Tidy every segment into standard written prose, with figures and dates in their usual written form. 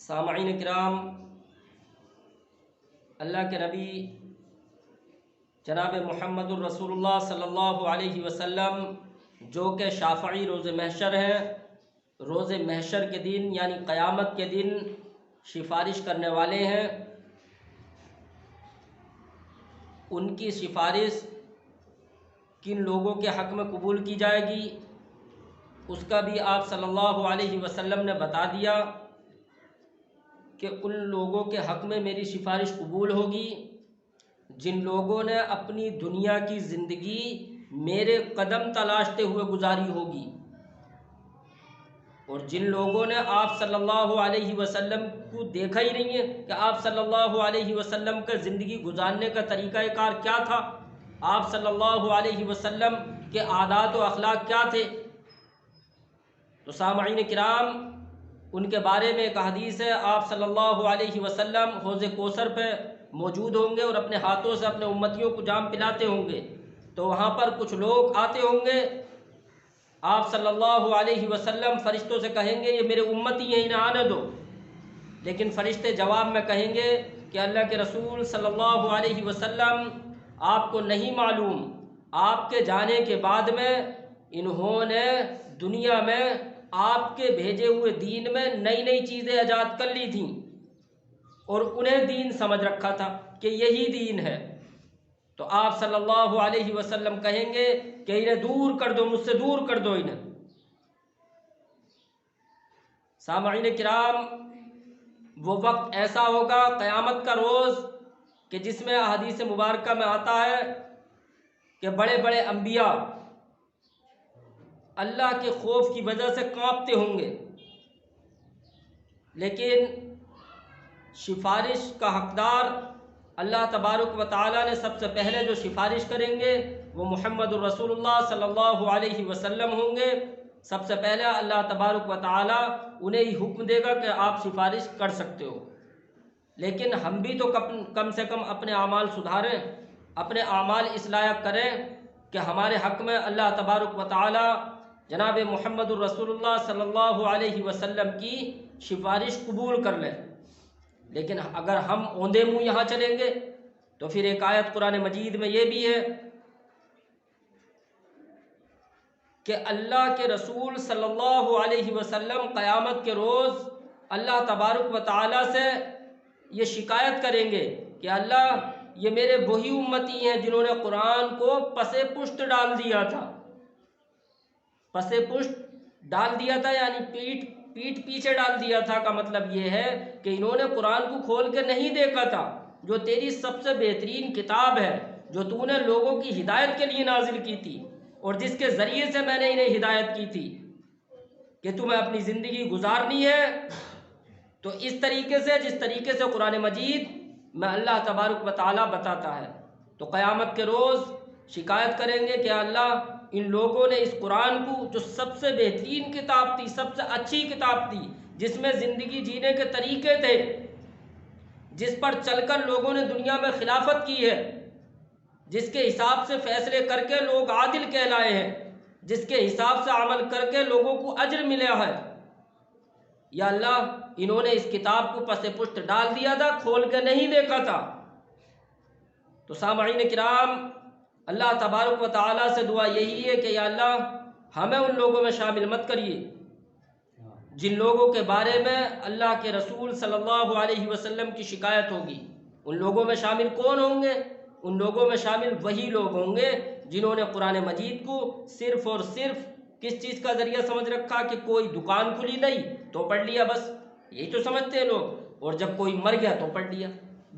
سامعین کرام، اللہ کے نبی جناب محمد الرسول اللہ صلی اللہ علیہ وسلم جو کہ شافعی روز محشر ہیں، روز محشر کے دن یعنی قیامت کے دن سفارش کرنے والے ہیں، ان کی سفارش کن لوگوں کے حق میں قبول کی جائے گی اس کا بھی آپ صلی اللہ علیہ وسلم نے بتا دیا کہ ان لوگوں کے حق میں میری سفارش قبول ہوگی جن لوگوں نے اپنی دنیا کی زندگی میرے قدم تلاشتے ہوئے گزاری ہوگی، اور جن لوگوں نے آپ صلی اللہ علیہ وسلم کو دیکھا ہی نہیں ہے کہ آپ صلی اللہ علیہ وسلم کا زندگی گزارنے کا طریقہ کار کیا تھا، آپ صلی اللہ علیہ وسلم کے عادات و اخلاق کیا تھے۔ تو سامعین کرام، ان کے بارے میں ایک حدیث ہے، آپ صلی اللہ علیہ وسلم حوض کوثر پہ موجود ہوں گے اور اپنے ہاتھوں سے اپنے امتیوں کو جام پلاتے ہوں گے، تو وہاں پر کچھ لوگ آتے ہوں گے، آپ صلی اللہ علیہ وسلم فرشتوں سے کہیں گے یہ میرے امتی ہیں، انہیں آنے دو، لیکن فرشتے جواب میں کہیں گے کہ اللہ کے رسول صلی اللہ علیہ وسلم آپ کو نہیں معلوم، آپ کے جانے کے بعد میں انہوں نے دنیا میں آپ کے بھیجے ہوئے دین میں نئی نئی چیزیں ایجاد کر لی تھیں اور انہیں دین سمجھ رکھا تھا کہ یہی دین ہے۔ تو آپ صلی اللہ علیہ وسلم کہیں گے کہ انہیں دور کر دو، مجھ سے دور کر دو انہیں۔ سامعین کرام، وہ وقت ایسا ہوگا قیامت کا روز کہ جس میں احادیث مبارکہ میں آتا ہے کہ بڑے بڑے انبیاء اللہ کے خوف کی وجہ سے کانپتے ہوں گے، لیکن سفارش کا حقدار اللہ تبارک و تعالیٰ نے سب سے پہلے جو سفارش کریں گے وہ محمد الرسول اللہ صلی اللہ علیہ وسلم ہوں گے۔ سب سے پہلے اللہ تبارک و تعالیٰ انہیں ہی حکم دے گا کہ آپ سفارش کر سکتے ہو، لیکن ہم بھی تو کم سے کم اپنے اعمال سدھاریں، اپنے اعمال اصلاح کریں کہ ہمارے حق میں اللہ تبارک و تعالیٰ جناب محمد الرسول اللہ صلی اللہ علیہ وسلم کی سفارش قبول کر لیں۔ لیکن اگر ہم اوندے منہ یہاں چلیں گے تو پھر ایک آیت قرآن مجید میں یہ بھی ہے کہ اللہ کے رسول صلی اللہ علیہ وسلم قیامت کے روز اللہ تبارک و تعالیٰ سے یہ شکایت کریں گے کہ اللہ یہ میرے وہی امتی ہیں جنہوں نے قرآن کو پس پشت ڈال دیا تھا۔ پس پشت ڈال دیا تھا یعنی پیٹ پیچھے ڈال دیا تھا کا مطلب یہ ہے کہ انہوں نے قرآن کو کھول کے نہیں دیکھا تھا، جو تیری سب سے بہترین کتاب ہے، جو تو نے لوگوں کی ہدایت کے لیے نازل کی تھی اور جس کے ذریعے سے میں نے انہیں ہدایت کی تھی کہ تمہیں اپنی زندگی گزارنی ہے تو اس طریقے سے جس طریقے سے قرآن مجید میں اللہ تبارک و تعالیٰ بتاتا ہے۔ تو قیامت کے روز شکایت کریں گے کہ اللہ ان لوگوں نے اس قرآن کو جو سب سے بہترین کتاب تھی، سب سے اچھی کتاب تھی، جس میں زندگی جینے کے طریقے تھے، جس پر چل کر لوگوں نے دنیا میں خلافت کی ہے، جس کے حساب سے فیصلے کر کے لوگ عادل کہلائے ہیں، جس کے حساب سے عمل کر کے لوگوں کو اجر ملا ہے، یا اللہ انہوں نے اس کتاب کو پس پشت ڈال دیا تھا، کھول کے نہیں دیکھا تھا۔ تو سامعین کرام، اللہ تبارک و تعالیٰ سے دعا یہی ہے کہ یا اللہ ہمیں ان لوگوں میں شامل مت کریے جن لوگوں کے بارے میں اللہ کے رسول صلی اللہ علیہ وسلم کی شکایت ہوگی۔ ان لوگوں میں شامل کون ہوں گے؟ ان لوگوں میں شامل وہی لوگ ہوں گے جنہوں نے قرآن مجید کو صرف اور صرف کس چیز کا ذریعہ سمجھ رکھا کہ کوئی دکان کھلی نہیں تو پڑھ لیا، بس یہی تو سمجھتے ہیں لوگ، اور جب کوئی مر گیا تو پڑھ لیا،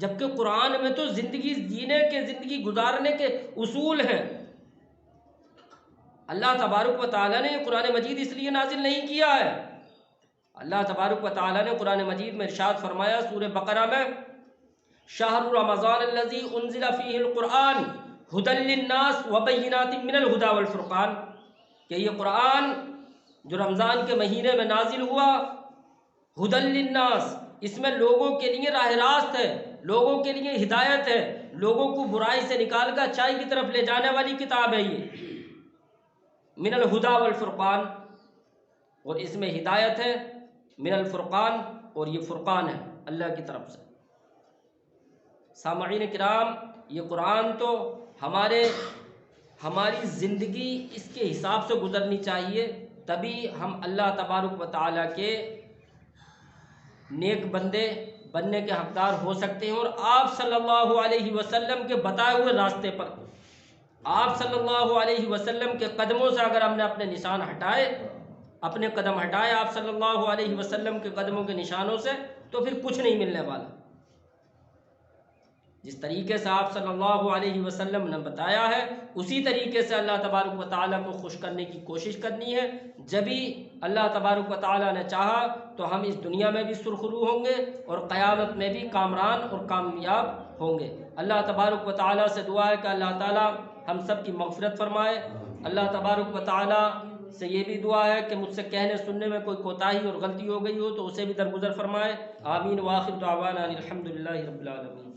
جبکہ قرآن میں تو زندگی جینے کے، زندگی گزارنے کے اصول ہیں۔ اللہ تبارک و تعالیٰ نے قرآن مجید اس لیے نازل نہیں کیا ہے۔ اللہ تبارک و تعالیٰ نے قرآن مجید میں ارشاد فرمایا سورہ بقرہ میں، شہر رمضان الذی انزل فیہ القرآن ھدی للناس وبینات من الھدی والفرقان، کہ یہ قرآن جو رمضان کے مہینے میں نازل ہوا، ھدی للناس، اس میں لوگوں کے لیے راہ راست ہے، لوگوں کے لیے ہدایت ہے، لوگوں کو برائی سے نکال کر اچھائی کی طرف لے جانے والی کتاب ہے یہ، من الھدی والفرقان، اور اس میں ہدایت ہے، من الفرقان، اور یہ فرقان ہے اللہ کی طرف سے۔ سامعین کرام، یہ قرآن تو ہماری زندگی اس کے حساب سے گزرنی چاہیے، تبھی ہم اللہ تبارک و تعالیٰ کے نیک بندے بننے کے حقدار ہو سکتے ہیں، اور آپ صلی اللہ علیہ وسلم کے بتائے ہوئے راستے پر، آپ صلی اللہ علیہ وسلم کے قدموں سے اگر ہم نے اپنے نشان ہٹائے، اپنے قدم ہٹائے آپ صلی اللہ علیہ وسلم کے قدموں کے نشانوں سے، تو پھر کچھ نہیں ملنے والا۔ جس طریقے سے آپ صلی اللہ علیہ وسلم نے بتایا ہے، اسی طریقے سے اللہ تبارک و تعالیٰ کو خوش کرنے کی کوشش کرنی ہے۔ جبھی اللہ تبارک و تعالیٰ نے چاہا تو ہم اس دنیا میں بھی سرخرو ہوں گے اور قیامت میں بھی کامران اور کامیاب ہوں گے۔ اللہ تبارک و تعالیٰ سے دعا ہے کہ اللہ تعالیٰ ہم سب کی مغفرت فرمائے۔ اللہ تبارک و تعالیٰ سے یہ بھی دعا ہے کہ مجھ سے کہنے سننے میں کوئی کوتاہی اور غلطی ہو گئی ہو تو اسے بھی درگزر فرمائے۔ آمین وآخر دعوانا ان الحمدللہ رب العالمین۔